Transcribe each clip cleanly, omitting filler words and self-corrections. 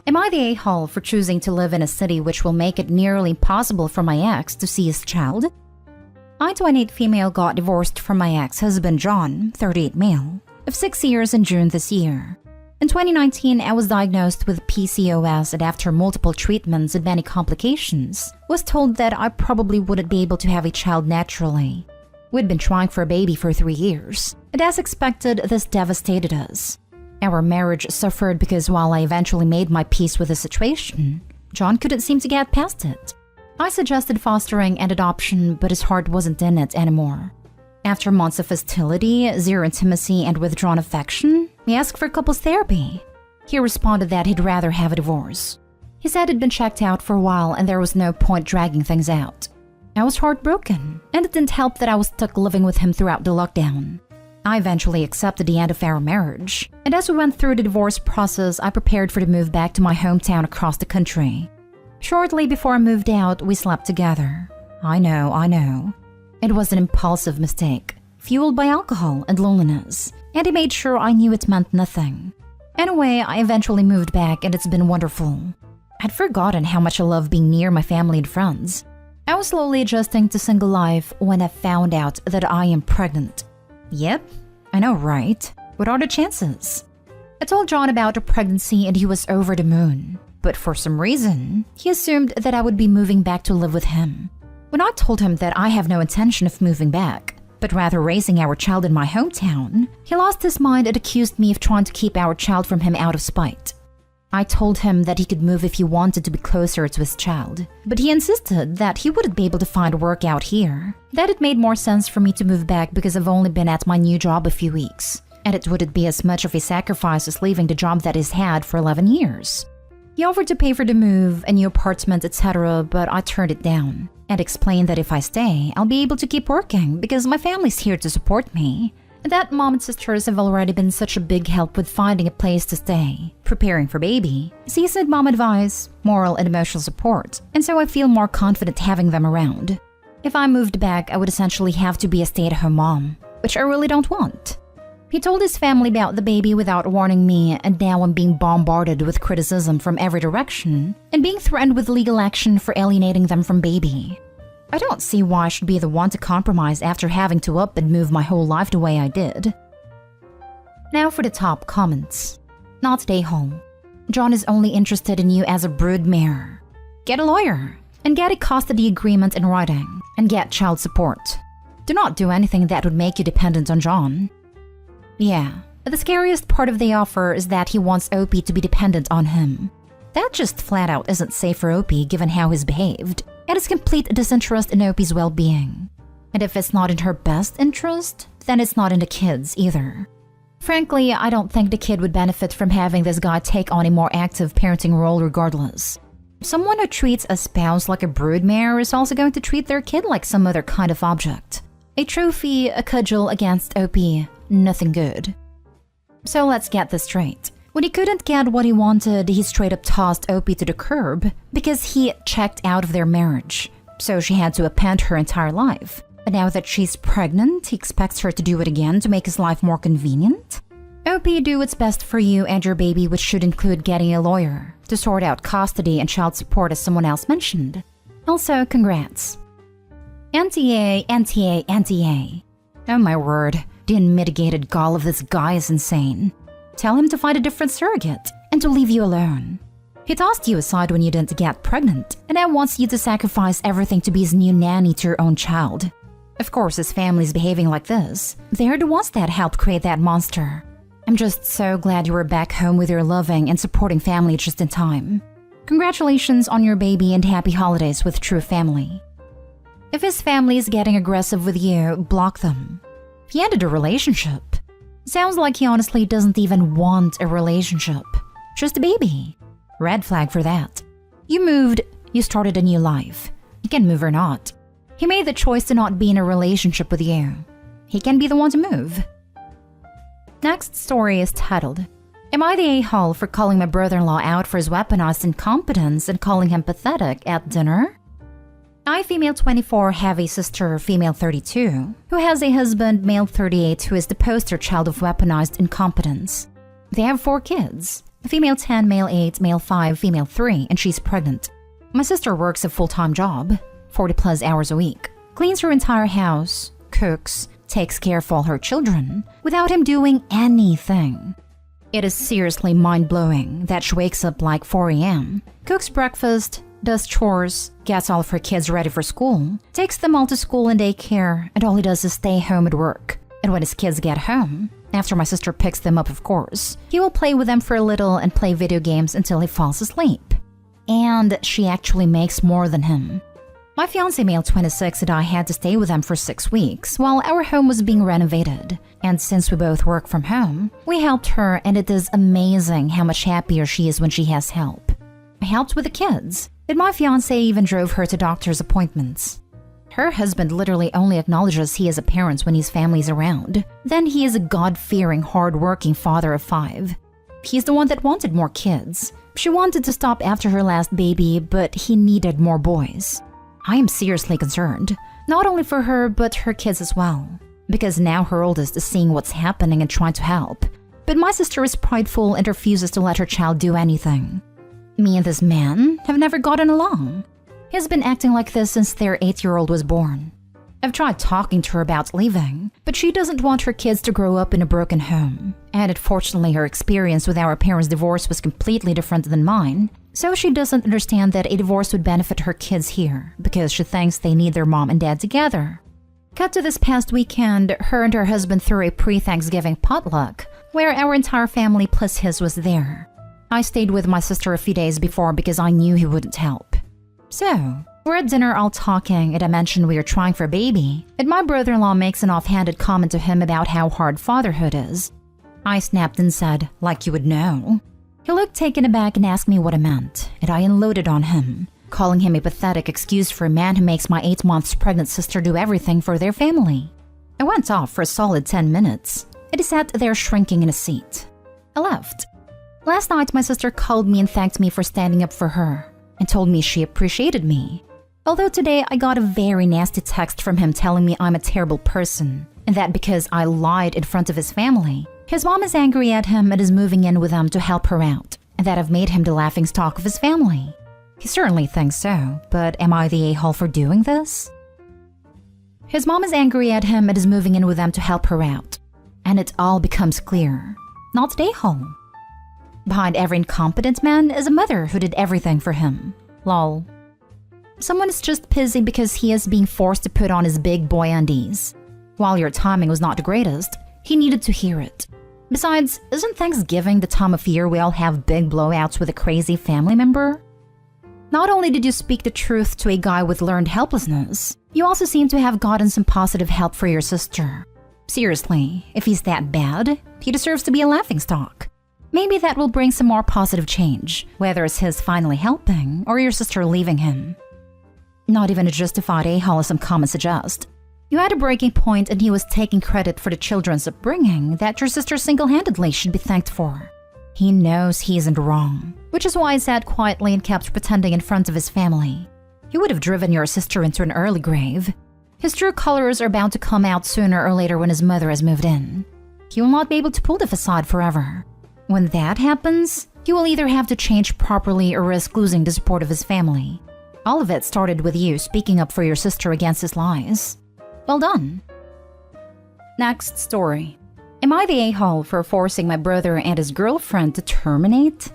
Am I the a-hole for choosing to live in a city which will make it nearly impossible for my ex to see his child? I, 28 female, got divorced from my ex-husband John, 38 male, of 6 years in June this year. In 2019, I was diagnosed with PCOS and after multiple treatments and many complications, was told that I probably wouldn't be able to have a child naturally. We'd been trying for a baby for 3 years, and as expected, this devastated us. Our marriage suffered because while I eventually made my peace with the situation, John couldn't seem to get past it. I suggested fostering and adoption, but his heart wasn't in it anymore. After months of hostility, zero intimacy, and withdrawn affection, we asked for couples therapy. He responded that he'd rather have a divorce. He said he'd been checked out for a while and there was no point dragging things out. I was heartbroken, and it didn't help that I was stuck living with him throughout the lockdown. I eventually accepted the end of our marriage, and as we went through the divorce process, I prepared for the move back to my hometown across the country. Shortly before I moved out, we slept together. I know. It was an impulsive mistake, fueled by alcohol and loneliness, and he made sure I knew it meant nothing. Anyway, I eventually moved back and it's been wonderful. I'd forgotten how much I love being near my family and friends. I was slowly adjusting to single life when I found out that I am pregnant. Yep, I know, right? What are the chances? I told John about the pregnancy and he was over the moon. But for some reason, he assumed that I would be moving back to live with him. When I told him that I have no intention of moving back, but rather raising our child in my hometown, he lost his mind and accused me of trying to keep our child from him out of spite. I told him that he could move if he wanted to be closer to his child, but he insisted that he wouldn't be able to find work out here, that it made more sense for me to move back because I've only been at my new job a few weeks, and it wouldn't be as much of a sacrifice as leaving the job that he's had for 11 years. He offered to pay for the move, a new apartment, etc., but I turned it down and explained that if I stay, I'll be able to keep working because my family's here to support me. At that mom and sisters have already been such a big help with finding a place to stay, preparing for baby, seasoned mom advice, moral and emotional support, and so I feel more confident having them around. If I moved back, I would essentially have to be a stay-at-home mom, which I really don't want. He told his family about the baby without warning me, and now I'm being bombarded with criticism from every direction and being threatened with legal action for alienating them from baby. I don't see why I should be the one to compromise after having to up and move my whole life the way I did. Now for the top comments. Not stay home. John is only interested in you as a broodmare. Get a lawyer and get a custody agreement in writing and get child support. Do not do anything that would make you dependent on John. Yeah, the scariest part of the offer is that he wants Opie to be dependent on him. That just flat out isn't safe for Opie given how he's behaved, and his complete disinterest in Opie's well-being. And if it's not in her best interest, then it's not in the kid's either. Frankly, I don't think the kid would benefit from having this guy take on a more active parenting role regardless. Someone who treats a spouse like a broodmare is also going to treat their kid like some other kind of object. A trophy, a cudgel against Opie, nothing good. So let's get this straight. When he couldn't get what he wanted, he straight up tossed Opie to the curb because he checked out of their marriage. So she had to append her entire life. But now that she's pregnant, he expects her to do it again to make his life more convenient? Opie, do what's best for you and your baby, which should include getting a lawyer to sort out custody and child support as someone else mentioned. Also, congrats. NTA. Oh my word, the unmitigated gall of this guy is insane. Tell him to find a different surrogate and to leave you alone. He tossed you aside when you didn't get pregnant and now wants you to sacrifice everything to be his new nanny to your own child. Of course, his family's behaving like this. They're the ones that helped create that monster. I'm just so glad you were back home with your loving and supporting family just in time. Congratulations on your baby and happy holidays with true family. If his family is getting aggressive with you, block them. He ended a relationship. Sounds like he honestly doesn't even want a relationship. Just a baby. Red flag for that. You moved, you started a new life. You can move or not. He made the choice to not be in a relationship with you. He can be the one to move. Next story is titled, Am I the a-hole for calling my brother-in-law out for his weaponized incompetence and calling him pathetic at dinner? I, female 24, have a sister, female 32, who has a husband, male 38, who is the poster child of weaponized incompetence. They have 4 kids, Female 10, male 8, male 5, female 3, and she's pregnant. My sister works a full-time job, 40 plus hours a week, cleans her entire house, cooks, takes care of all her children, without him doing anything. It is seriously mind-blowing that she wakes up like 4 a.m., cooks breakfast, does chores, gets all of her kids ready for school, takes them all to school and daycare, and all he does is stay home and work. And when his kids get home, after my sister picks them up of course, he will play with them for a little and play video games until he falls asleep. And she actually makes more than him. My fiancé, male 26, and I had to stay with them for 6 weeks while our home was being renovated. And since we both work from home, we helped her, and it is amazing how much happier she is when she has help. I helped with the kids, and my fiancé even drove her to doctor's appointments. Her husband literally only acknowledges he is a parent when his family's around. Then he is a God-fearing, hard-working father of 5. He's the one that wanted more kids. She wanted to stop after her last baby, but he needed more boys. I am seriously concerned, not only for her, but her kids as well. Because now her oldest is seeing what's happening and trying to help. But my sister is prideful and refuses to let her child do anything. Me and this man have never gotten along. He's been acting like this since their 8-year-old was born. I've tried talking to her about leaving, but she doesn't want her kids to grow up in a broken home. And unfortunately, her experience with our parents' divorce was completely different than mine. So she doesn't understand that a divorce would benefit her kids here because she thinks they need their mom and dad together. Cut to this past weekend, her and her husband threw a pre-Thanksgiving potluck where our entire family plus his was there. I stayed with my sister a few days before because I knew he wouldn't help. So, we're at dinner all talking and I mentioned we are trying for a baby, and my brother-in-law makes an offhanded comment to him about how hard fatherhood is. I snapped and said, like you would know. He looked taken aback and asked me what I meant, and I unloaded on him, calling him a pathetic excuse for a man who makes my 8 months pregnant sister do everything for their family. I went off for a solid 10 minutes, and he sat there shrinking in a seat. I left. Last night, my sister called me and thanked me for standing up for her, and told me she appreciated me. Although today I got a very nasty text from him telling me I'm a terrible person, and that because I lied in front of his family, his mom is angry at him and is moving in with them to help her out, and that I've made him the laughingstock of his family. He certainly thinks so, but am I the a-hole for doing this? His mom is angry at him and is moving in with them to help her out, and it all becomes clear. Not the a-hole. Behind every incompetent man is a mother who did everything for him. Lol. Someone is just pissy because he is being forced to put on his big boy undies. While your timing was not the greatest, he needed to hear it. Besides, isn't Thanksgiving the time of year we all have big blowouts with a crazy family member? Not only did you speak the truth to a guy with learned helplessness, you also seem to have gotten some positive help for your sister. Seriously, if he's that bad, he deserves to be a laughingstock. Maybe that will bring some more positive change, whether it's his finally helping or your sister leaving him. Not even a justified a-hole as some comments suggest. You had a breaking point and he was taking credit for the children's upbringing that your sister single-handedly should be thanked for. He knows he isn't wrong, which is why he sat quietly and kept pretending in front of his family. He would have driven your sister into an early grave. His true colors are bound to come out sooner or later when his mother has moved in. He will not be able to pull the facade forever. When that happens, he will either have to change properly or risk losing the support of his family. All of it started with you speaking up for your sister against his lies. Well done. Next story. Am I the a-hole for forcing my brother and his girlfriend to terminate?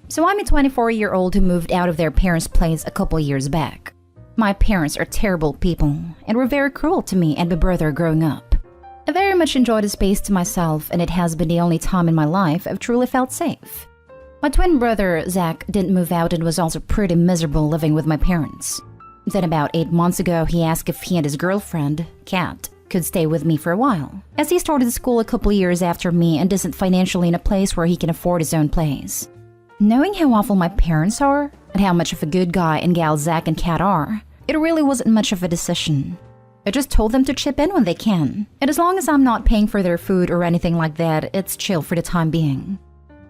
So I'm a 24-year-old who moved out of their parents' place a couple years back. My parents are terrible people and were very cruel to me and my brother growing up. I very much enjoyed the space to myself, and it has been the only time in my life I've truly felt safe. My twin brother, Zach, didn't move out and was also pretty miserable living with my parents. Then about 8 months ago, he asked if he and his girlfriend, Kat, could stay with me for a while, as he started school a couple years after me and isn't financially in a place where he can afford his own place. Knowing how awful my parents are, and how much of a good guy and gal Zach and Kat are, it really wasn't much of a decision. I just told them to chip in when they can, and as long as I'm not paying for their food or anything like that, it's chill for the time being.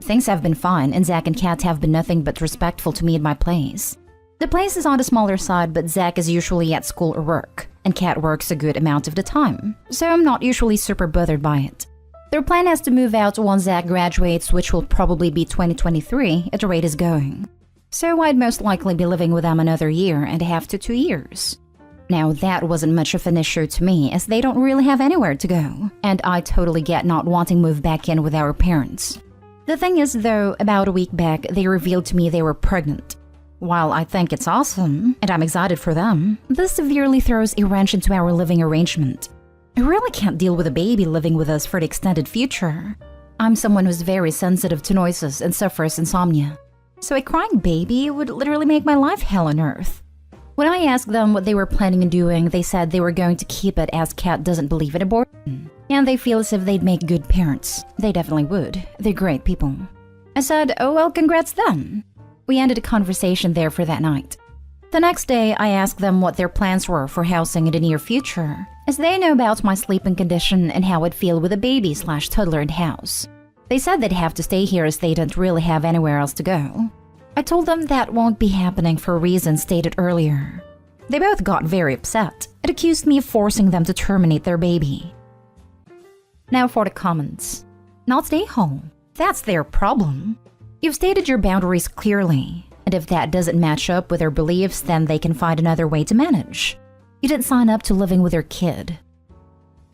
Things have been fine, and Zach and Kat have been nothing but respectful to me and my place. The place is on the smaller side, but Zach is usually at school or work, and Kat works a good amount of the time, so I'm not usually super bothered by it. Their plan is to move out once Zach graduates, which will probably be 2023 at the rate is going. So I'd most likely be living with them another year and a half to 2 years. Now that wasn't much of an issue to me as they don't really have anywhere to go, and I totally get not wanting to move back in with our parents. The thing is though, about a week back they revealed to me they were pregnant. While I think it's awesome, and I'm excited for them, this severely throws a wrench into our living arrangement. I really can't deal with a baby living with us for the extended future. I'm someone who's very sensitive to noises and suffers insomnia. So a crying baby would literally make my life hell on earth. When I asked them what they were planning on doing, they said they were going to keep it as Kat doesn't believe in abortion. And they feel as if they'd make good parents. They definitely would. They're great people. I said, oh well, congrats then. We ended a conversation there for that night. The next day, I asked them what their plans were for housing in the near future, as they know about my sleeping condition and how I'd feel with a baby/toddler in the house. They said they'd have to stay here as they didn't really have anywhere else to go. I told them that won't be happening for reasons stated earlier. They both got very upset and accused me of forcing them to terminate their baby. Now for the comments. Not stay home. That's their problem. You've stated your boundaries clearly, and if that doesn't match up with their beliefs, then they can find another way to manage. You didn't sign up to living with your kid.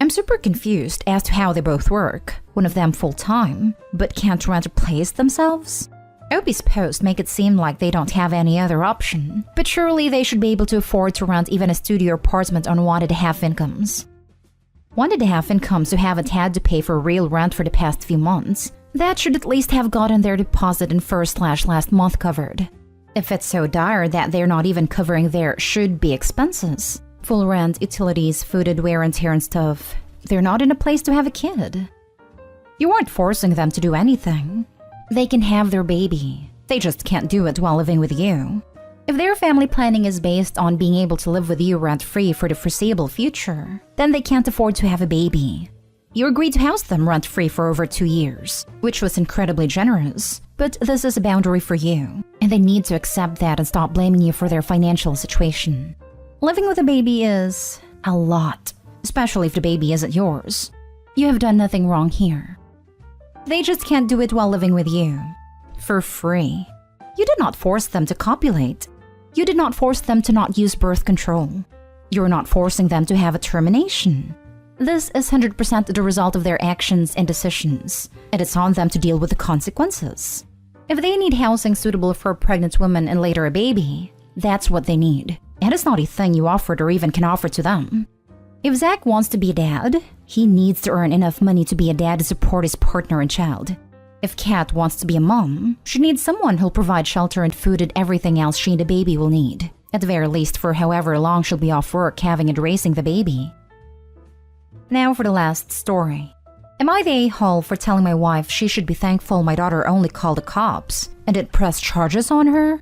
I'm super confused as to how they both work, one of them full-time, but can't rent a place themselves. Opie's posts make it seem like they don't have any other option, but surely they should be able to afford to rent even a studio apartment on 1.5 incomes. 1.5 incomes who haven't had to pay for real rent for the past few months, that should at least have gotten their deposit and first/last month covered. If it's so dire that they're not even covering their should-be expenses, full rent, utilities, food and wear and tear and stuff, they're not in a place to have a kid. You aren't forcing them to do anything. They can have their baby. They just can't do it while living with you. If their family planning is based on being able to live with you rent-free for the foreseeable future, then they can't afford to have a baby. You agreed to house them rent-free for over 2 years, which was incredibly generous, but this is a boundary for you, and they need to accept that and stop blaming you for their financial situation. Living with a baby is a lot, especially if the baby isn't yours. You have done nothing wrong here. They just can't do it while living with you. For free. You did not force them to copulate. You did not force them to not use birth control. You're not forcing them to have a termination. This is 100% the result of their actions and decisions, and it's on them to deal with the consequences. If they need housing suitable for a pregnant woman and later a baby, that's what they need, and it's not a thing you offered or even can offer to them. If Zach wants to be a dad, he needs to earn enough money to be a dad to support his partner and child. If Kat wants to be a mom, she needs someone who'll provide shelter and food and everything else she and the baby will need, at the very least for however long she'll be off work having and raising the baby. Now for the last story. Am I the a-hole for telling my wife she should be thankful my daughter only called the cops and didn't press charges on her?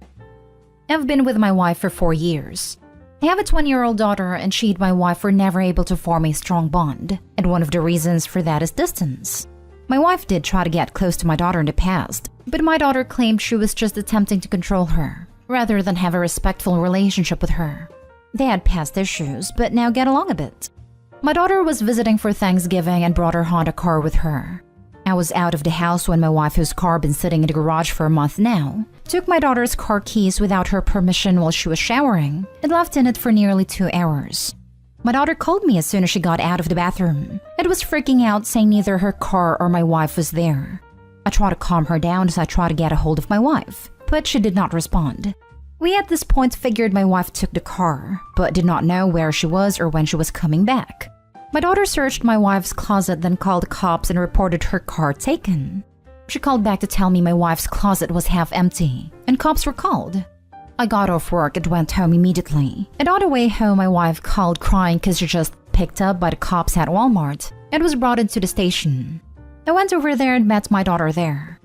I've been with my wife for 4 years. I have a 20-year-old daughter and she and my wife were never able to form a strong bond, and one of the reasons for that is distance. My wife did try to get close to my daughter in the past, but my daughter claimed she was just attempting to control her, rather than have a respectful relationship with her. They had past issues, but now get along a bit. My daughter was visiting for Thanksgiving and brought her Honda car with her. I was out of the house when my wife, whose car been sitting in the garage for a month now, took my daughter's car keys without her permission while she was showering and left in it for nearly 2 hours. My daughter called me as soon as she got out of the bathroom and was freaking out, saying neither her car or my wife was there. I tried to calm her down as I tried to get a hold of my wife, but she did not respond. We at this point figured my wife took the car, but did not know where she was or when she was coming back. My daughter searched my wife's closet, then called the cops and reported her car taken. She called back to tell me my wife's closet was half empty, and cops were called. I got off work and went home immediately, and on the way home my wife called crying because she just picked up by the cops at Walmart and was brought into the station. I went over there and met my daughter there.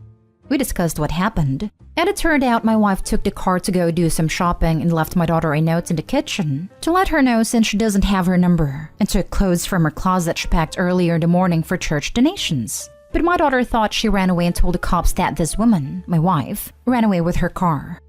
We discussed what happened, and it turned out my wife took the car to go do some shopping and left my daughter a note in the kitchen to let her know since she doesn't have her number, and took clothes from her closet she packed earlier in the morning for church donations. But my daughter thought she ran away and told the cops that this woman, my wife, ran away with her car.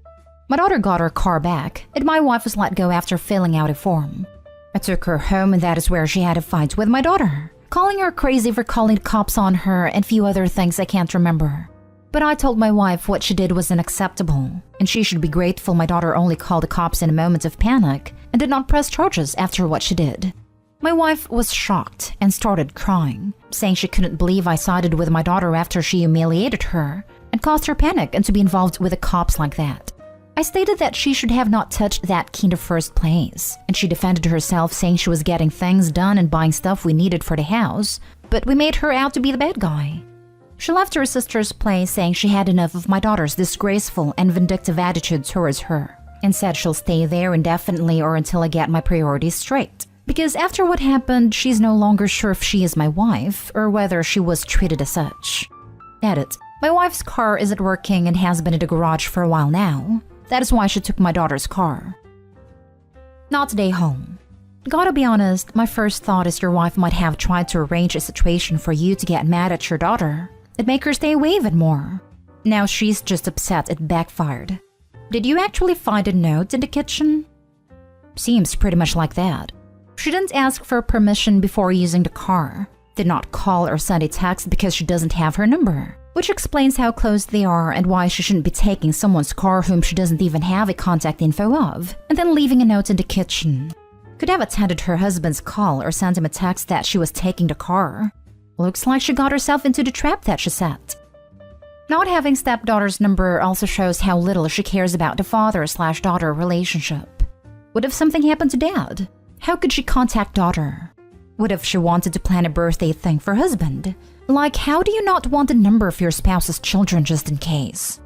My daughter got her car back, and my wife was let go after filling out a form. I took her home, and that is where she had a fight with my daughter, calling her crazy for calling the cops on her and few other things I can't remember. But I told my wife what she did was unacceptable, and she should be grateful my daughter only called the cops in a moment of panic and did not press charges after what she did. My wife was shocked and started crying, saying she couldn't believe I sided with my daughter after she humiliated her and caused her panic and to be involved with the cops like that. I stated that she should have not touched that key in the first place, and she defended herself, saying she was getting things done and buying stuff we needed for the house, but we made her out to be the bad guy. She left her sister's place, saying she had enough of my daughter's disgraceful and vindictive attitude towards her, and said she'll stay there indefinitely or until I get my priorities straight. Because after what happened, she's no longer sure if she is my wife or whether she was treated as such. Edit. My wife's car isn't working and has been in the garage for a while now. That is why she took my daughter's car. Not today home. Gotta be honest, my first thought is your wife might have tried to arrange a situation for you to get mad at your daughter and make her stay away even more. Now she's just upset it backfired. Did you actually find a note in the kitchen? Seems pretty much like that. She didn't ask for permission before using the car, did not call or send a text because she doesn't have her number, which explains how close they are and why she shouldn't be taking someone's car whom she doesn't even have a contact info of, and then leaving a note in the kitchen. Could have attended her husband's call or sent him a text that she was taking the car. Looks like she got herself into the trap that she set. Not having stepdaughter's number also shows how little she cares about the father/daughter relationship. What if something happened to dad? How could she contact daughter? What if she wanted to plan a birthday thing for husband? Like, how do you not want the number of your spouse's children just in case?